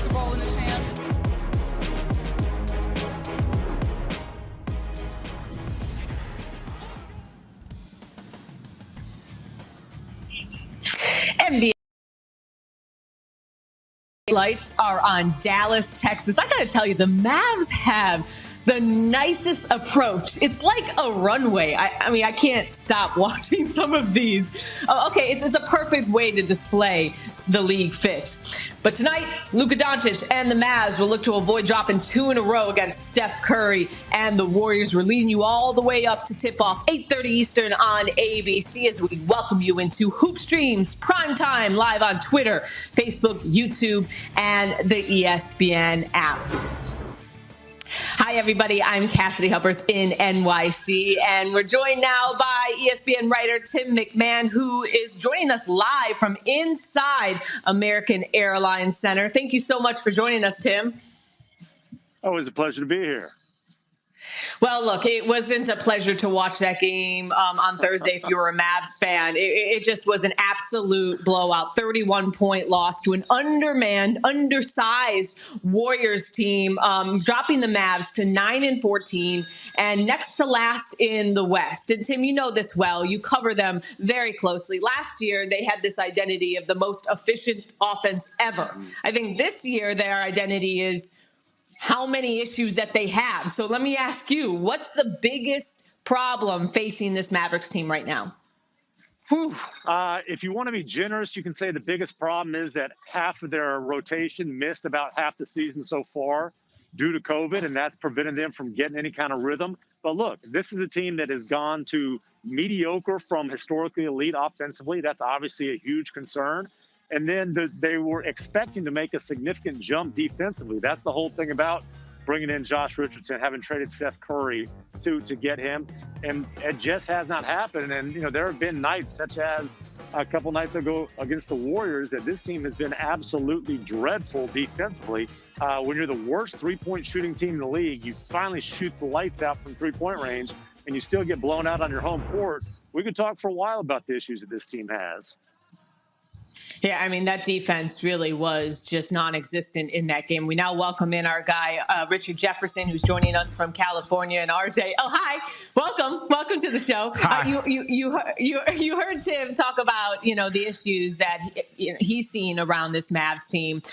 basketball in his hands. NBA lights are on Dallas, Texas. I gotta tell you, the Mavs have the nicest approach. It's like a runway. I mean, I can't stop watching some of these. Okay, it's a perfect way to display the league fits. But tonight, Luka Doncic and the Mavs will look to avoid dropping 2 in a row against Steph Curry and the Warriors. We're leading you all the way up to tip-off, 8:30 Eastern on ABC, as we welcome you into Hoop Streams Primetime, live on Twitter, Facebook, YouTube, and the ESPN app. Hi, everybody. I'm Cassidy Hubbarth in NYC, and we're joined now by ESPN writer Tim MacMahon, who is joining us live from inside American Airlines Center. Thank you so much for joining us, Tim. Always a pleasure to be here. Well, look, it wasn't a pleasure to watch that game on Thursday if you were a Mavs fan. It just was an absolute blowout, 31-point loss to an undermanned, undersized Warriors team, dropping the Mavs to 9-14 and next to last in the West. And Tim, you know this well. You cover them very closely. Last year, they had this identity of the most efficient offense ever. I think this year, their identity is how many issues that they have. So let me ask you, what's the biggest problem facing this Mavericks team right now? If you want to be generous, you can say the biggest problem is that half of their rotation missed about half the season so far due to COVID, and that's prevented them from getting any kind of rhythm. But look, this is a team that has gone to mediocre from historically elite offensively. That's obviously a huge concern. And then they were expecting to make a significant jump defensively. That's the whole thing about bringing in Josh Richardson, having traded Steph Curry to get him. And it just has not happened. And, you know, there have been nights, such as a couple nights ago against the Warriors, that this team has been absolutely dreadful defensively. When you're the worst three-point shooting team in the league, you finally shoot the lights out from three-point range, and you still get blown out on your home court. We could talk for a while about the issues that this team has. Yeah, I mean, that defense really was just non-existent in that game. We now welcome in our guy, Richard Jefferson, who's joining us from California. And RJ, oh, hi, welcome to the show. You heard Tim talk about, you know, the issues that he's seen around this Mavs team.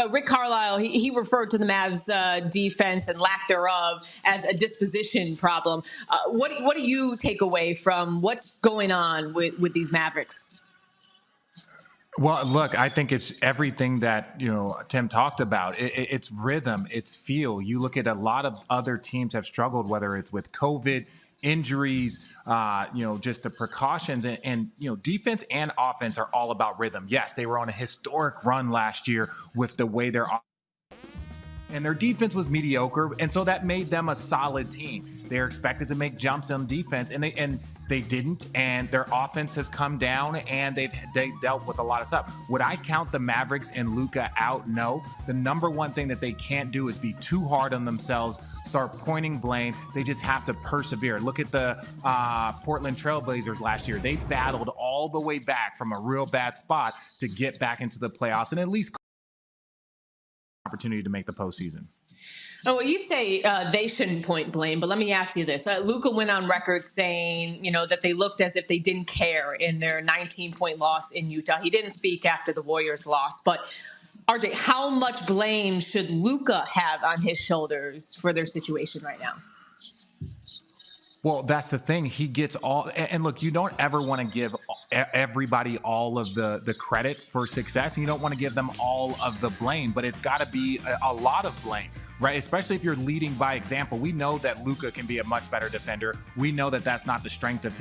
Rick Carlisle, he referred to the Mavs defense and lack thereof as a disposition problem. What do you take away from what's going on with these Mavericks? Well, look, I think it's everything that, you know, Tim talked about. It's rhythm, it's feel. You look at a lot of other teams have struggled, whether it's with COVID, injuries, you know, just the precautions and, you know, defense and offense are all about rhythm. Yes, they were on a historic run last year with the way and their defense was mediocre. And so that made them a solid team. They're expected to make jumps on defense and they didn't, and their offense has come down, and they dealt with a lot of stuff. Would I count the Mavericks and Luka out? No. The number one thing that they can't do is be too hard on themselves, start pointing blame. They just have to persevere. Look at the Portland Trailblazers last year. They battled all the way back from a real bad spot to get back into the playoffs and at least opportunity to make the postseason. Oh, well, you say they shouldn't point blame, but let me ask you this. Luka went on record saying, you know, that they looked as if they didn't care in their 19-point loss in Utah. He didn't speak after the Warriors lost. But, RJ, how much blame should Luka have on his shoulders for their situation right now? Well, that's the thing. He gets all, and look, you don't ever want to give everybody all of the credit for success. And you don't want to give them all of the blame, but it's got to be a lot of blame, right? Especially if you're leading by example. We know that Luka can be a much better defender. We know that that's not the strength of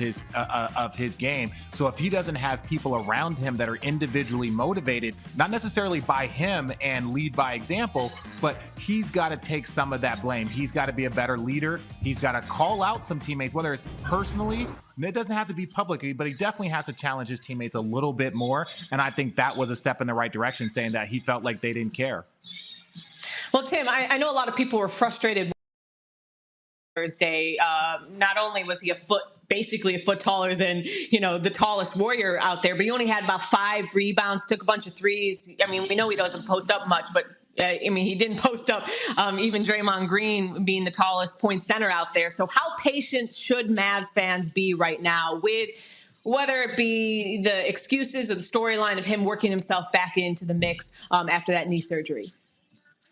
his game. So if he doesn't have people around him that are individually motivated, not necessarily by him and lead by example, but he's got to take some of that blame. He's got to be a better leader. He's got to call out some teammates, whether it's personally, and it doesn't have to be publicly, but he definitely has to challenge his teammates a little bit more. And I think that was a step in the right direction, saying that he felt like they didn't care. Well, Tim, I know a lot of people were frustrated Thursday. Not only was he basically a foot taller than, you know, the tallest Warrior out there, but he only had about 5 rebounds, took a bunch of threes. I mean, we know he doesn't post up much, but I mean, he didn't post up even Draymond Green being the tallest point center out there. So how patient should Mavs fans be right now with whether it be the excuses or the storyline of him working himself back into the mix after that knee surgery?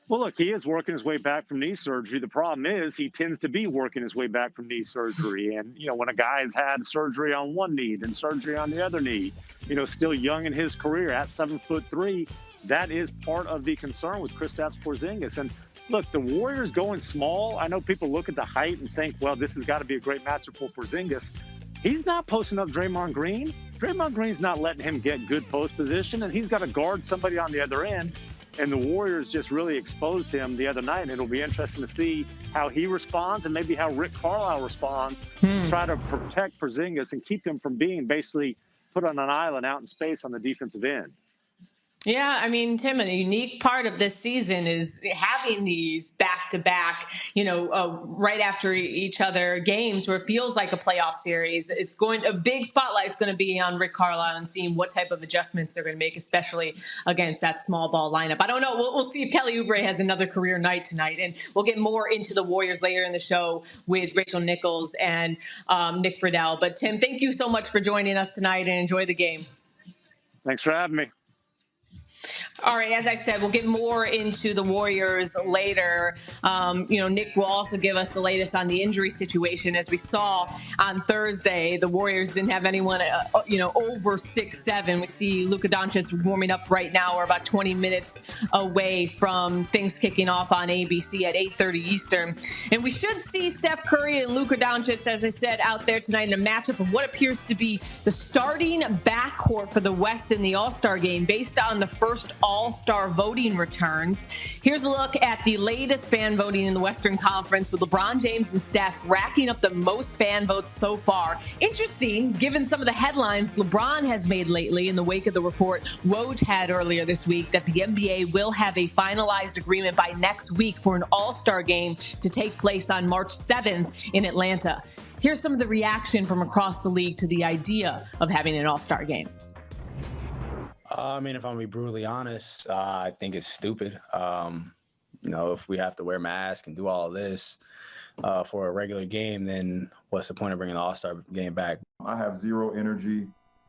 Well, look, he is working his way back from knee surgery. The problem is he tends to be working his way back from knee surgery. And, when a guy's had surgery on one knee, then surgery on the other knee, still young in his career at 7'3", that is part of the concern with Kristaps Porzingis. And look, the Warriors going small, I know people look at the height and think, well, this has got to be a great matchup for Porzingis. He's not posting up Draymond Green. Draymond Green's not letting him get good post position, and he's got to guard somebody on the other end. And the Warriors just really exposed him the other night. And it'll be interesting to see how he responds and maybe how Rick Carlisle responds to try to protect Porzingis and keep him from being basically put on an island out in space on the defensive end. Yeah, I mean, Tim, a unique part of this season is having these back-to-back, right after each other games where it feels like a playoff series. A big spotlight's going to be on Rick Carlisle and seeing what type of adjustments they're going to make, especially against that small ball lineup. I don't know. We'll see if Kelly Oubre has another career night tonight, and we'll get more into the Warriors later in the show with Rachel Nichols and Nick Friedell. But Tim, thank you so much for joining us tonight, and enjoy the game. Thanks for having me. All right, as I said, we'll get more into the Warriors later. Nick will also give us the latest on the injury situation. As we saw on Thursday, the Warriors didn't have anyone, over 6'7". We see Luka Doncic warming up right now. We're about 20 minutes away from things kicking off on ABC at 8:30 Eastern. And we should see Steph Curry and Luka Doncic, as I said, out there tonight in a matchup of what appears to be the starting backcourt for the West in the All-Star game based on the first All-Star voting returns. Here's a look at the latest fan voting in the Western Conference with LeBron James and Steph racking up the most fan votes so far. Interesting, given some of the headlines LeBron has made lately in the wake of the report Woj had earlier this week that the NBA will have a finalized agreement by next week for an All-Star game to take place on March 7th in Atlanta. Here's some of the reaction from across the league to the idea of having an All-Star game. If I'm going to be brutally honest, I think it's stupid. If we have to wear masks and do all of this for a regular game, then what's the point of bringing the All-Star game back? I have zero energy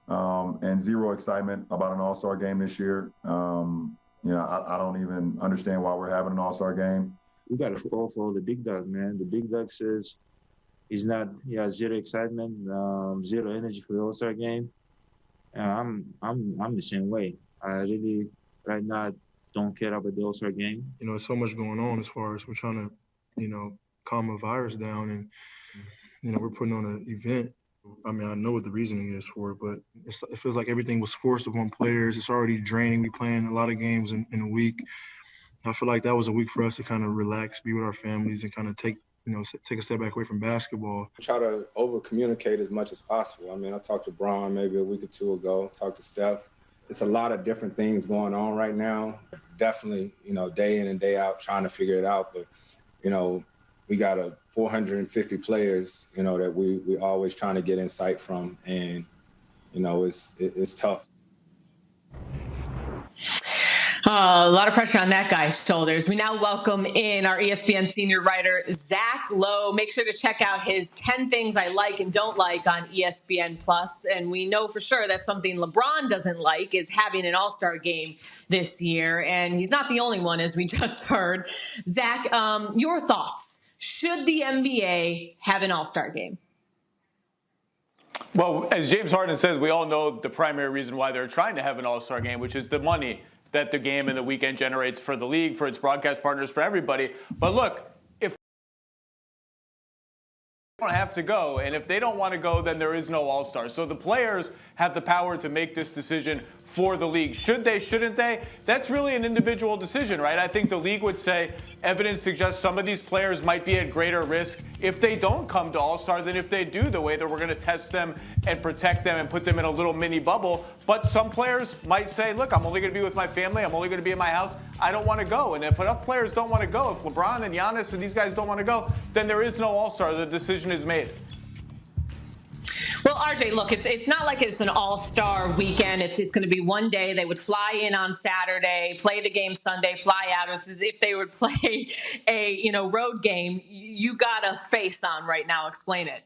and zero excitement about an All-Star game this year. I don't even understand why we're having an All-Star game. We got to all follow the big dog, man. The big dog says he has zero excitement, zero energy for the All-Star game. I'm the same way. I really right now don't care about the All-Star game. There's so much going on as far as we're trying to, calm a virus down, and we're putting on an event. I mean, I know what the reasoning is for it, but it feels like everything was forced upon players. It's already draining. We playing a lot of games in a week. I feel like that was a week for us to kind of relax, be with our families, and kind of take a step back away from basketball. Try to over-communicate as much as possible. I mean, I talked to Bron maybe a week or two ago, talked to Steph. It's a lot of different things going on right now. Definitely, day in and day out trying to figure it out. But, we got 450 players, that we always trying to get insight from. And, it's tough. A lot of pressure on that guy's shoulders. We now welcome in our ESPN senior writer, Zach Lowe. Make sure to check out his 10 things I like and don't like on ESPN+. And we know for sure that something LeBron doesn't like is having an All-Star game this year. And he's not the only one, as we just heard. Zach, your thoughts. Should the NBA have an All-Star game? Well, as James Harden says, we all know the primary reason why they're trying to have an All-Star game, which is the money that the game and the weekend generates for the league, for its broadcast partners, for everybody. But look, if they don't have to go, and if they don't want to go, then there is no All-Star. So the players have the power to make this decision for the league. Should they, shouldn't they? That's really an individual decision, right? I think the league would say evidence suggests some of these players might be at greater risk if they don't come to All-Star than if they do, the way that we're going to test them and protect them and put them in a little mini bubble. But some players might say, look, I'm only going to be with my family. I'm only going to be in my house. I don't want to go. And if enough players don't want to go, if LeBron and Giannis and these guys don't want to go, then there is no All-Star. The decision is made. Well, RJ, look, it's not like it's an all-star weekend. It's going to be one day. They would fly in on Saturday, play the game Sunday, fly out. It's as if they would play a road game. You got a face on right now. Explain it.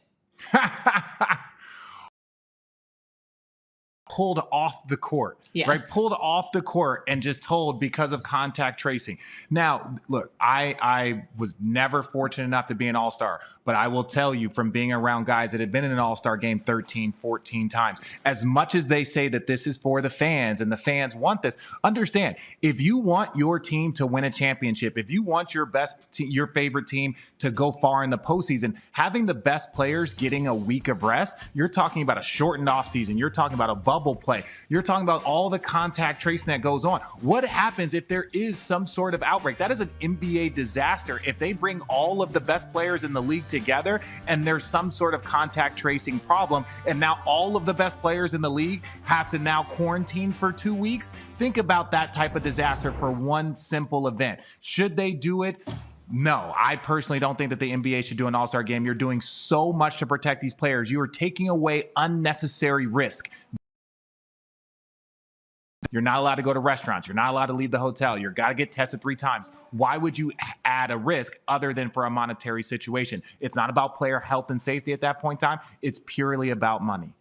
Pulled off the court, yes. Right? Pulled off the court and just told because of contact tracing. Now, look, I was never fortunate enough to be an all-star, but I will tell you from being around guys that have been in an all-star game 13, 14 times, as much as they say that this is for the fans and the fans want this, understand, if you want your team to win a championship, if you want your your favorite team to go far in the postseason, having the best players getting a week of rest, you're talking about a shortened offseason. You're talking about a bubble play. You're talking about all the contact tracing that goes on. What happens if there is some sort of outbreak? That is an NBA disaster. If they bring all of the best players in the league together and there's some sort of contact tracing problem, and now all of the best players in the league have to now quarantine for 2 weeks, think about that type of disaster for one simple event. Should they do it? No, I personally don't think that the NBA should do an all-star game. You're doing so much to protect these players. You are taking away unnecessary risk. You're not allowed to go to restaurants. You're not allowed to leave the hotel. You've got to get tested 3 times. Why would you add a risk other than for a monetary situation? It's not about player health and safety at that point in time. It's purely about money.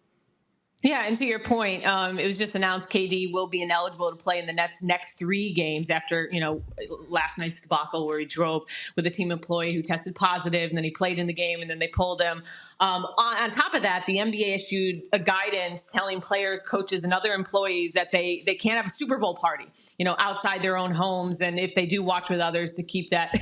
Yeah, and to your point, it was just announced KD will be ineligible to play in the Nets' next 3 games after, last night's debacle where he drove with a team employee who tested positive, and then he played in the game, and then they pulled him. On top of that, the NBA issued a guidance telling players, coaches, and other employees that they can't have a Super Bowl party, outside their own homes, and if they do watch with others, to keep that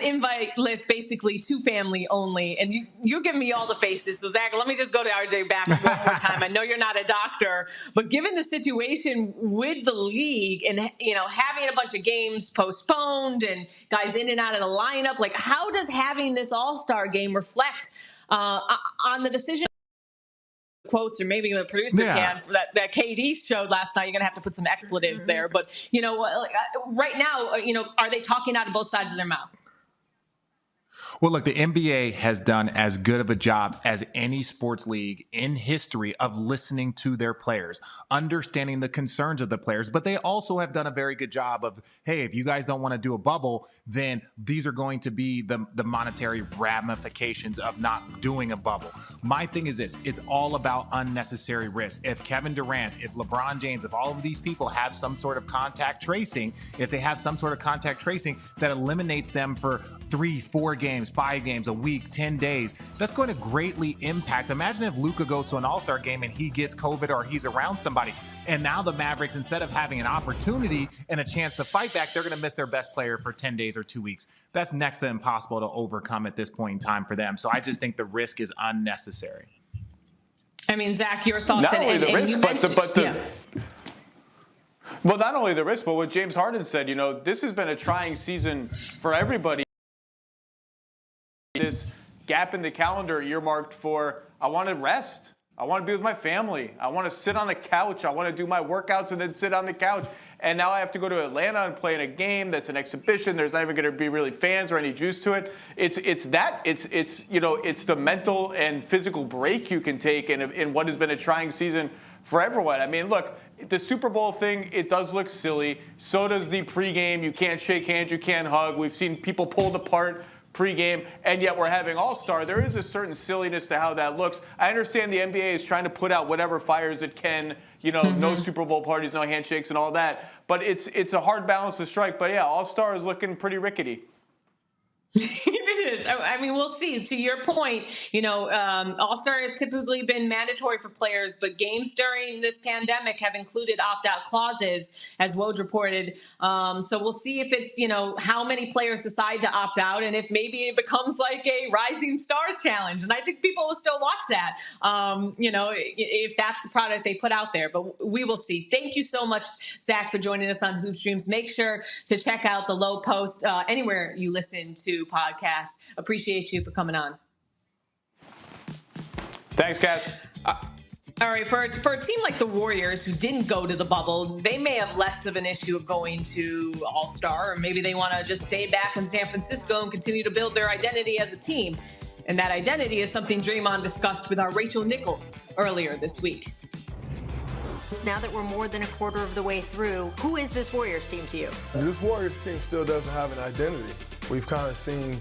invite list basically to family only. And you're giving me all the faces, so Zach, let me just go to RJ back one more time. I know you're not a doctor, but given the situation with the league and, having a bunch of games postponed and guys in and out of the lineup, like how does having this all-star game reflect on the decision? Quotes, or maybe the producer can, for that KD showed last night. You're going to have to put some expletives there. But, right now, are they talking out of both sides of their mouth? Well, look, the NBA has done as good of a job as any sports league in history of listening to their players, understanding the concerns of the players. But they also have done a very good job of, hey, if you guys don't want to do a bubble, then these are going to be the monetary ramifications of not doing a bubble. My thing is this. It's all about unnecessary risk. If Kevin Durant, if LeBron James, if all of these people have some sort of contact tracing, if they have some sort of contact tracing that eliminates them for 3, 4 games, 5 games, a week, 10 days, that's going to greatly impact. Imagine if Luka goes to an all-star game and he gets COVID or he's around somebody, and now the Mavericks, instead of having an opportunity and a chance to fight back, they're going to miss their best player for 10 days or 2 weeks. That's next to impossible to overcome at this point in time for them. So I just think the risk is unnecessary. I mean, Zach, your thoughts? Not only the risk, well, not only the risk, but what James Harden said, this has been a trying season for everybody. This gap in the calendar earmarked for, I want to rest. I want to be with my family. I want to sit on the couch. I want to do my workouts and then sit on the couch. And now I have to go to Atlanta and play in a game that's an exhibition. There's not even going to be really fans or any juice to it. It's the mental and physical break you can take in what has been a trying season for everyone. I mean, look, the Super Bowl thing, it does look silly. So does the pregame. You can't shake hands. You can't hug. We've seen people pulled apart pregame, and yet we're having All-Star. There is a certain silliness to how that looks. I understand the NBA is trying to put out whatever fires it can, no Super Bowl parties, no handshakes and all that. But it's a hard balance to strike. But yeah, All-Star is looking pretty rickety. It is. I mean, we'll see. To your point, All-Star has typically been mandatory for players, but games during this pandemic have included opt-out clauses, as Woj reported. So we'll see if it's, how many players decide to opt out, and if maybe it becomes like a Rising Stars challenge. And I think people will still watch that, if that's the product they put out there. But we will see. Thank you so much, Zach, for joining us on Hoop Streams. Make sure to check out the Lowe Post anywhere you listen to podcasts. Appreciate you for coming on. Thanks, Cass. All right, for a team like the Warriors, who didn't go to the bubble, they may have less of an issue of going to All-Star, or maybe they want to just stay back in San Francisco and continue to build their identity as a team. And that identity is something Draymond discussed with our Rachel Nichols earlier this week. Now that we're more than a quarter of the way through, who is this Warriors team to you? This Warriors team still doesn't have an identity. We've kind of seen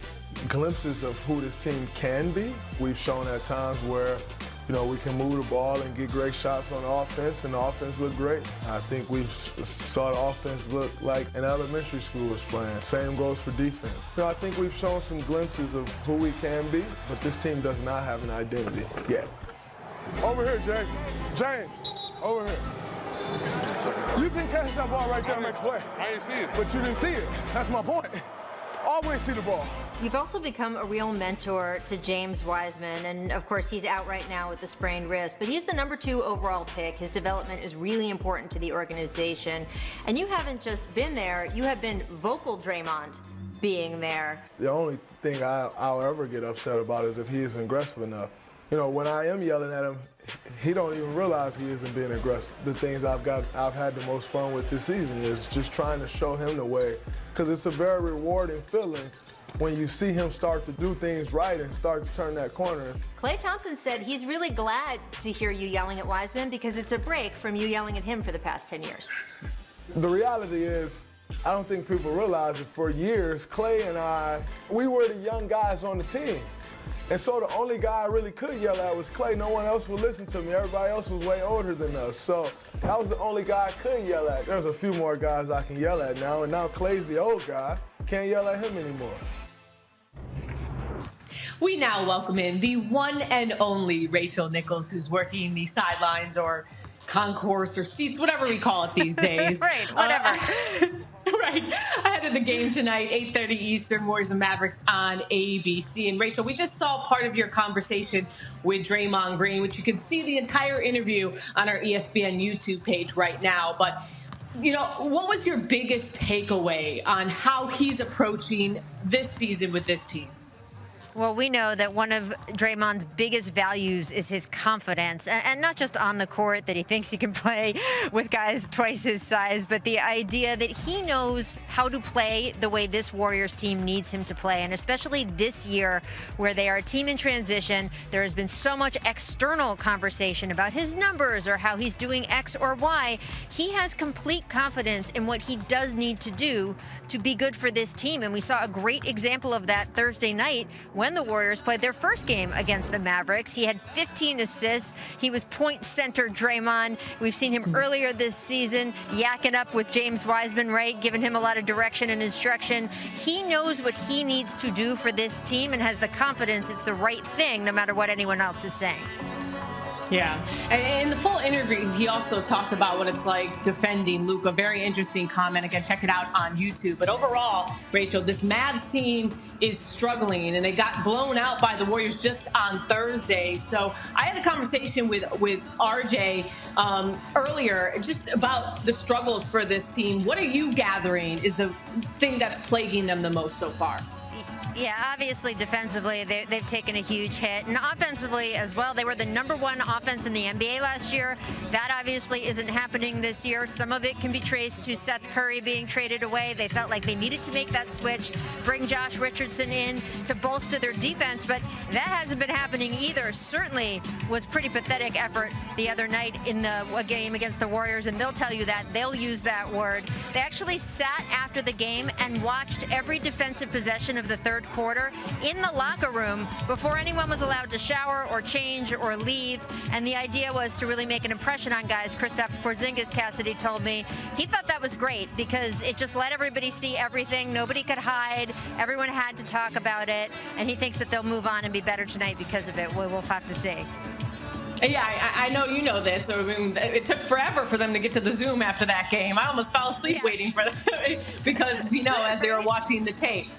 glimpses of who this team can be. We've shown at times where, we can move the ball and get great shots on offense, and the offense looked great. I think we've saw the offense look like an elementary school was playing. Same goes for defense. I think we've shown some glimpses of who we can be, but this team does not have an identity yet. Over here, James. James, over here. You can catch that ball right there and make a play. I didn't see it. But you didn't see it. That's my point. Always see the ball. You've also become a real mentor to James Wiseman, and of course he's out right now with the sprained wrist, but he's the number 2 overall pick. His development is really important to the organization, and you haven't just been there, you have been vocal Draymond being there. The only thing I'll ever get upset about is if he isn't aggressive enough. When I am yelling at him, he don't even realize he isn't being aggressive. The things I've had the most fun with this season is just trying to show him the way, because it's a very rewarding feeling when you see him start to do things right and start to turn that corner. Klay Thompson said he's really glad to hear you yelling at Wiseman because it's a break from you yelling at him for the past 10 years. The reality is, I don't think people realize it. For years, Klay and I, we were the young guys on the team. And so the only guy I really could yell at was Klay. No one else would listen to me. Everybody else was way older than us. So that was the only guy I could yell at. There's a few more guys I can yell at now, and now Klay's the old guy. Can't yell at him anymore. We now welcome in the one and only Rachel Nichols, who's working the sidelines or concourse or seats, whatever we call it these days. Right, whatever. Right. Ahead of the game tonight, 8:30 Eastern, Warriors and Mavericks on ABC. And Rachel, we just saw part of your conversation with Draymond Green, which you can see the entire interview on our ESPN YouTube page right now. But, what was your biggest takeaway on how he's approaching this season with this team? Well, we know that one of Draymond's biggest values is his confidence, and not just on the court that he thinks he can play with guys twice his size, but the idea that he knows how to play the way this Warriors team needs him to play, and especially this year where they are a team in transition. There has been so much external conversation about his numbers or how he's doing X or Y. He has complete confidence in what he does need to do to be good for this team, and we saw a great example of that Thursday night when the Warriors played their first game against the Mavericks. He had 15 assists. He was point center Draymond. We've seen him earlier this season yakking up with James Wiseman, right? Giving him a lot of direction and instruction. He knows what he needs to do for this team and has the confidence it's the right thing no matter what anyone else is saying. Yeah. And in the full interview, he also talked about what it's like defending Luka. Very interesting comment. Again, check it out on YouTube. But overall, Rachel, this Mavs team is struggling, and they got blown out by the Warriors just on Thursday. So I had a conversation with RJ earlier just about the struggles for this team. What are you gathering is the thing that's plaguing them the most so far? Yeah, obviously defensively they've taken a huge hit, and offensively as well. They were the #1 offense in the NBA last year. That obviously isn't happening this year. Some of it can be traced to Seth Curry being traded away. They felt like they needed to make that switch, bring Josh Richardson in to bolster their defense, but that hasn't been happening either. Certainly was pretty pathetic effort the other night in the game against the Warriors, and they'll tell you that. They'll use that word. They actually sat after the game and watched every defensive possession of the third quarter in the locker room before anyone was allowed to shower or change or leave, and the idea was to really make an impression on guys. Kristaps Porzingis, Cassidy told me, he thought that was great because it just let everybody see everything. Nobody could hide. Everyone had to talk about it, and he thinks that they'll move on and be better tonight because of it. We'll have to see. Yeah, I know you know this. So, it took forever for them to get to the Zoom after that game. I almost fell asleep waiting for them because, as they were watching the tape.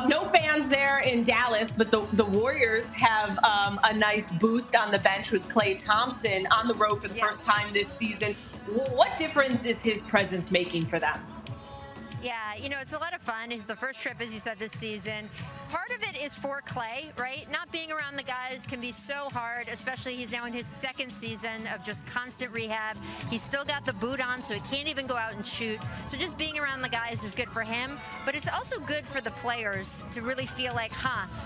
No fans there in Dallas, but the Warriors have a nice boost on the bench with Klay Thompson on the road for the first time this season. What difference is his presence making for them? Yeah, it's a lot of fun. It's the first trip, as you said, this season. Part of it is for Clay, right? Not being around the guys can be so hard, especially he's now in his second season of just constant rehab. He's still got the boot on, so he can't even go out and shoot. So just being around the guys is good for him, but it's also good for the players to really feel like,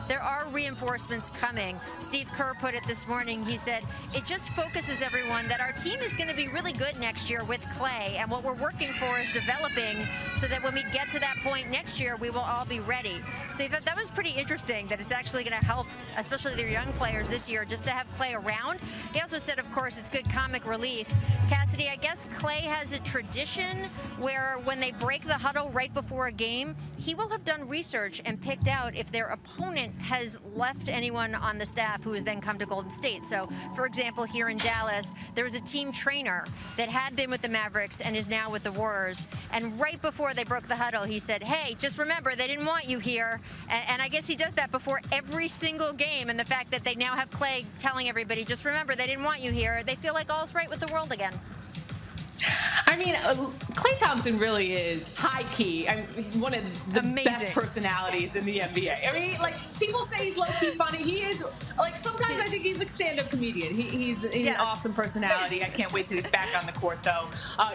there are reinforcements coming. Steve Kerr put it this morning. He said, it just focuses everyone that our team is going to be really good next year with Clay, and what we're working for is developing so that when we get to that point next year, we will all be ready. So that was pretty interesting that it's actually going to help, especially their young players this year, just to have Clay around. He also said, of course, it's good comic relief. Cassidy, I guess Clay has a tradition where when they break the huddle right before a game, he will have done research and picked out if their opponent has left anyone on the staff who has then come to Golden State. So, for example, here in Dallas, there was a team trainer that had been with the Mavericks and is now with the Warriors. And right before they broke the huddle, he said, hey, just remember, they didn't want you here. And I guess he does that before every single game. And the fact that they now have Clay telling everybody, just remember, they didn't want you here, they feel like all's right with the world again. I mean, Klay Thompson really is high key. One of the best personalities in the NBA. I mean, like, people say he's low key funny. He is, like, sometimes I think he's a stand-up comedian. He's an awesome personality. I can't wait till he's back on the court, though.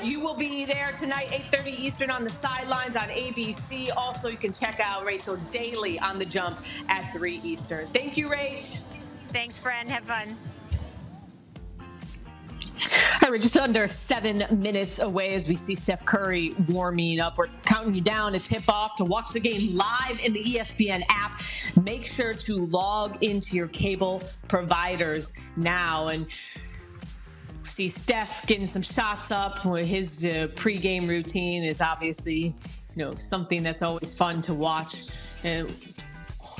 You will be there tonight, 8:30 Eastern on the sidelines on ABC. Also, you can check out Rachel daily on The Jump at 3 Eastern. Thank you, Rach. Thanks, friend. Have fun. All right, we're just under 7 minutes away as we see Steph Curry warming up. We're counting you down to tip off to watch the game live in the ESPN app. Make sure to log into your cable providers now and see Steph getting some shots up. His pregame routine is obviously, something that's always fun to watch.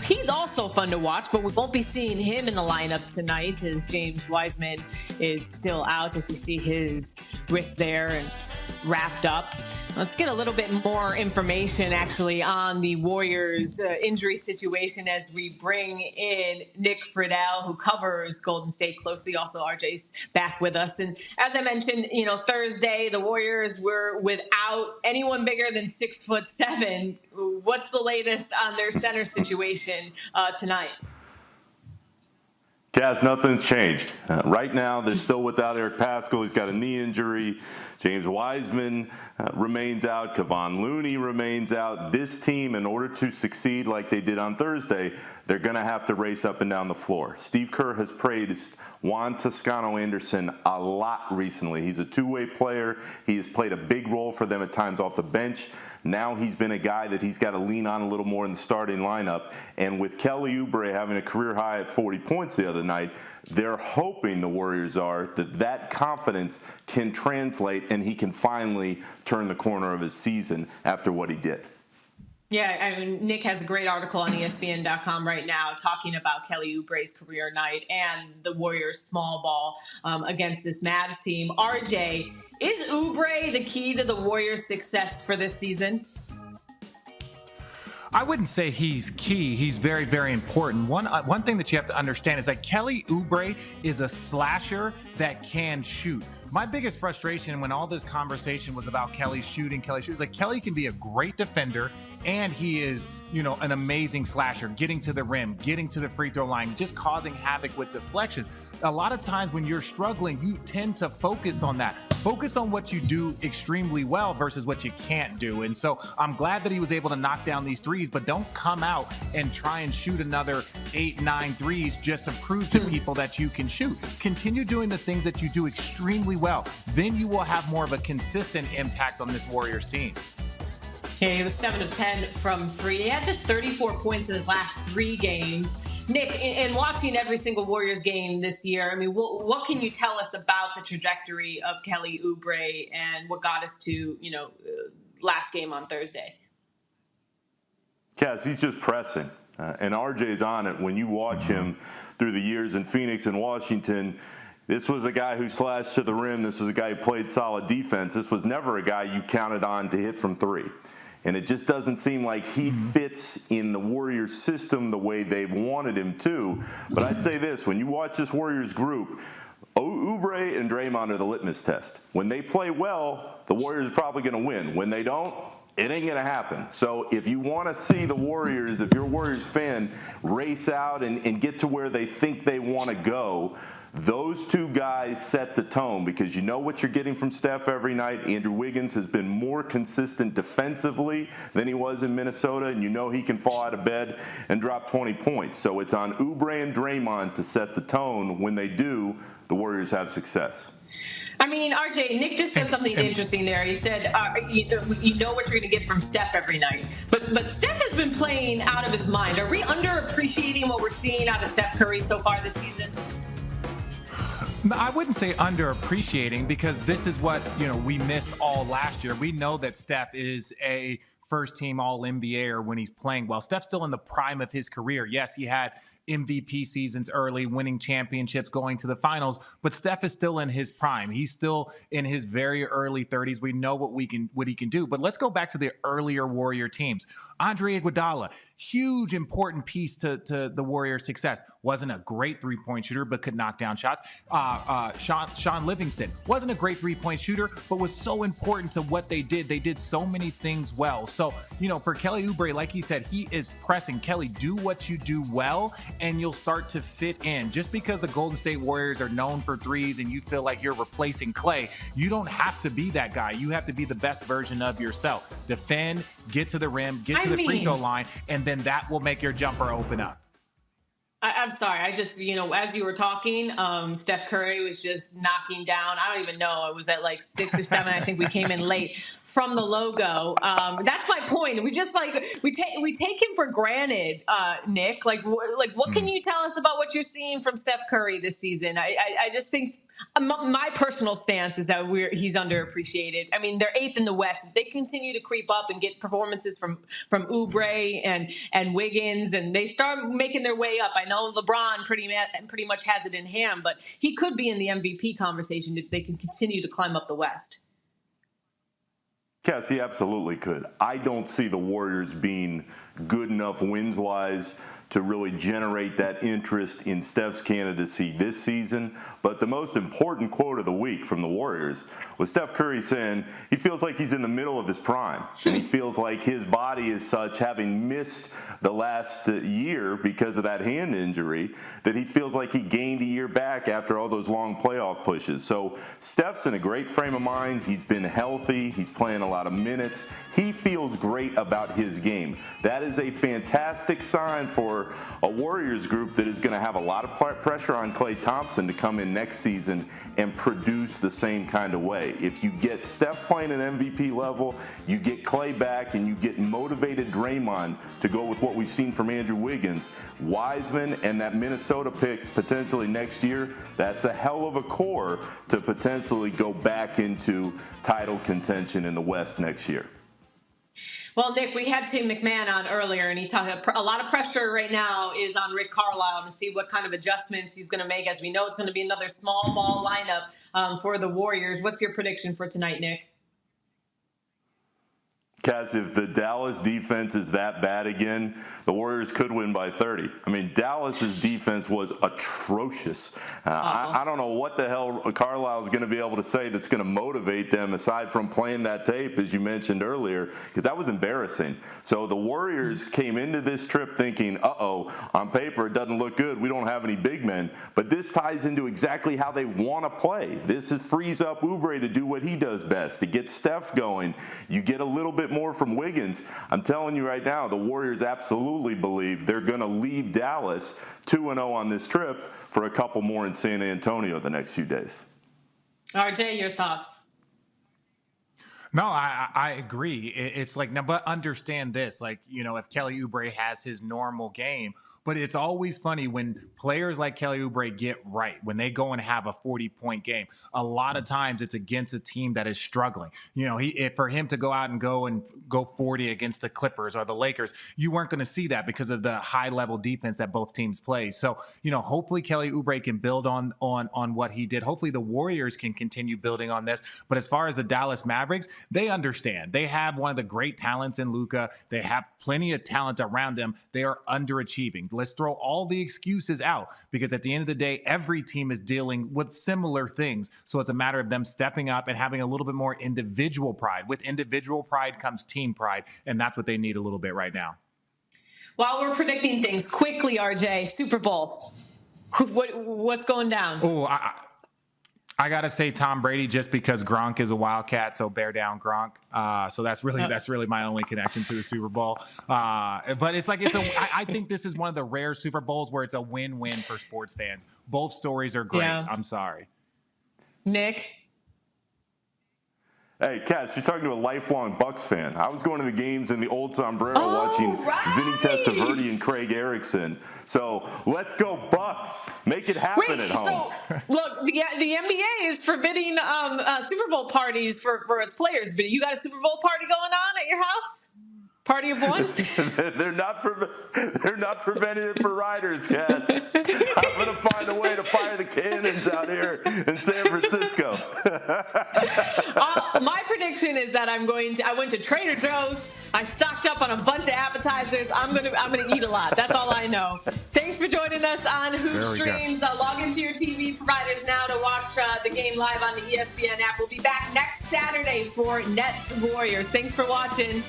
He's also fun to watch, but we won't be seeing him in the lineup tonight as James Wiseman is still out, as you see his wrist there and wrapped up. Let's get a little bit more information actually on the Warriors injury situation as we bring in Nick Friedell, who covers Golden State closely. Also, RJ's back with us. And as I mentioned, Thursday, the Warriors were without anyone bigger than 6'7". What's the latest on their center situation tonight? Cass, nothing's changed. Right now, they're still without Eric Paschall. He's got a knee injury. James Wiseman remains out. Kevon Looney remains out. This team, in order to succeed like they did on Thursday, they're going to have to race up and down the floor. Steve Kerr has praised Juan Toscano-Anderson a lot recently. He's a two-way player. He has played a big role for them at times off the bench. Now he's been a guy that he's got to lean on a little more in the starting lineup. And with Kelly Oubre having a career high at 40 points the other night, they're hoping, the Warriors are, that confidence can translate and he can finally turn the corner of his season after what he did. Yeah, I mean, Nick has a great article on ESPN.com right now talking about Kelly Oubre's career night and the Warriors' small ball against this Mavs team. RJ, is Oubre the key to the Warriors' success for this season? I wouldn't say he's key. He's very, very important. One thing that you have to understand is that Kelly Oubre is a slasher that can shoot. My biggest frustration when all this conversation was about Kelly shooting, like Kelly can be a great defender and he is, an amazing slasher, getting to the rim, getting to the free throw line, just causing havoc with deflections. A lot of times when you're struggling, you tend to focus on that. Focus on what you do extremely well versus what you can't do. And so I'm glad that he was able to knock down these threes, but don't come out and try and shoot another 8-9 threes just to prove to people that you can shoot. Continue doing the things that you do extremely well. Then you will have more of a consistent impact on this Warriors team. Yeah, he was 7 of 10 from 3. He had just 34 points in his last 3 games. Nick, in watching every single Warriors game this year, I mean, what can you tell us about the trajectory of Kelly Oubre and what got us to, last game on Thursday? Cass, he's just pressing. And RJ's on it. When you watch him through the years in Phoenix and Washington, this was a guy who slashed to the rim. This was a guy who played solid defense. This was never a guy you counted on to hit from 3. And it just doesn't seem like he fits in the Warriors system the way they've wanted him to. But I'd say this, when you watch this Warriors group, Oubre and Draymond are the litmus test. When they play well, the Warriors are probably going to win. When they don't, It ain't going to happen. So if you want to see the Warriors, if you're a Warriors fan, race out and get to where they think they want to go, those two guys set the tone, because you know what you're getting from Steph every night. Andrew Wiggins has been more consistent defensively than he was in Minnesota, and you know he can fall out of bed and drop 20 points. So it's on Oubre and Draymond to set the tone. When they do, the Warriors have success. I mean, RJ, Nick just said something interesting there. He said, you know what you're going to get from Steph every night. But Steph has been playing out of his mind. Are we underappreciating what we're seeing out of Steph Curry so far this season? I wouldn't say underappreciating, because this is what, we missed all last year. We know that Steph is a first-team All-NBA when he's playing well. Steph's still in the prime of his career. Yes, he had MVP seasons early, winning championships, going to the finals, but Steph is still in his prime. He's still in his very early 30s. We know what he can do. But let's go back to the earlier Warrior teams. Andre Iguodala, huge important piece to the Warriors' success. Wasn't a great three-point shooter, but could knock down shots. Sean Livingston wasn't a great three-point shooter, but was so important to what they did. They did so many things well. So, for Kelly Oubre, like he said, he is pressing. Kelly, do what you do well, and you'll start to fit in. Just because the Golden State Warriors are known for threes and you feel like you're replacing Klay, you don't have to be that guy. You have to be the best version of yourself. Defend, get to the rim, get to the free throw line, and then that will make your jumper open up. I'm sorry. I just, as you were talking, Steph Curry was just knocking down. I don't even know. It was at like 6 or 7. I think we came in late from the logo. That's my point. We just we take him for granted, Nick. What can you tell us about what you're seeing from Steph Curry this season? I just think my personal stance is that he's underappreciated. I mean, they're 8th in the West. If they continue to creep up and get performances from Oubre and Wiggins, and they start making their way up. I know LeBron pretty much has it in hand, but he could be in the MVP conversation if they can continue to climb up the West. Yes, he absolutely could. I don't see the Warriors being good enough wins-wise to really generate that interest in Steph's candidacy this season. But the most important quote of the week from the Warriors was Steph Curry saying he feels like he's in the middle of his prime. And he feels like his body is such, having missed the last year because of that hand injury, that he feels like he gained a year back after all those long playoff pushes. So Steph's in a great frame of mind. He's been healthy. He's playing a lot of minutes. He feels great about his game. That is a fantastic sign for a Warriors group that is going to have a lot of pressure on Klay Thompson to come in next season and produce the same kind of way. If you get Steph playing at MVP level, you get Klay back, and you get motivated Draymond to go with what we've seen from Andrew Wiggins, Wiseman, and that Minnesota pick potentially next year, that's a hell of a core to potentially go back into title contention in the West next year. Well, Nick, we had Tim MacMahon on earlier, and he talked a lot of pressure right now is on Rick Carlisle to see what kind of adjustments he's going to make. As we know, it's going to be another small ball lineup for the Warriors. What's your prediction for tonight, Nick? Cass, if the Dallas defense is that bad again, the Warriors could win by 30. I mean, Dallas's defense was atrocious. I don't know what the hell Carlisle is going to be able to say that's going to motivate them aside from playing that tape, as you mentioned earlier, because that was embarrassing. So the Warriors came into this trip thinking, on paper it doesn't look good. We don't have any big men. But this ties into exactly how they want to play. This frees up Oubre to do what he does best, to get Steph going. You get a little bit more from Wiggins. I'm telling you right now, the Warriors absolutely believe they're going to leave Dallas 2-0 on this trip for a couple more in San Antonio the next few days. RJ, your thoughts? No, I agree. It's like, now, but understand this, if Kelly Oubre has his normal game, but it's always funny when players like Kelly Oubre get right, when they go and have a 40-point game. A lot of times it's against a team that is struggling. For him to go out and go 40 against the Clippers or the Lakers, you weren't going to see that because of the high-level defense that both teams play. So, hopefully Kelly Oubre can build on what he did. Hopefully the Warriors can continue building on this. But as far as the Dallas Mavericks, They understand. They have one of the great talents in Luka. They have plenty of talent around them. They are underachieving. Let's throw all the excuses out, because at the end of the day, every team is dealing with similar things. So it's a matter of them stepping up and having a little bit more individual pride. With individual pride comes team pride, and that's what they need a little bit right now. While we're predicting things quickly, RJ, Super Bowl, what's going down? Oh, I gotta say Tom Brady, just because Gronk is a Wildcat, so bear down Gronk. So that's really my only connection to the Super Bowl. But I think this is one of the rare Super Bowls where it's a win-win for sports fans. Both stories are great. Yeah. I'm sorry, Nick. Hey, Cass, you're talking to a lifelong Bucks fan. I was going to the games in the old sombrero watching Vinny Testaverde and Craig Erickson. So let's go Bucks. Make it happen at home. So, look, the NBA is forbidding Super Bowl parties for its players, but you got a Super Bowl party going on at your house? Party of one? They're not preventing it for riders, Cass. I'm going to find a way to fire the cannons out here in San Francisco. My prediction is that I went to Trader Joe's. I stocked up on a bunch of appetizers. I'm gonna eat a lot. That's all I know. Thanks for joining us on Hoop Streams. Log into your TV providers now to watch the game live on the ESPN app. We'll be back next Saturday for Nets Warriors. Thanks for watching.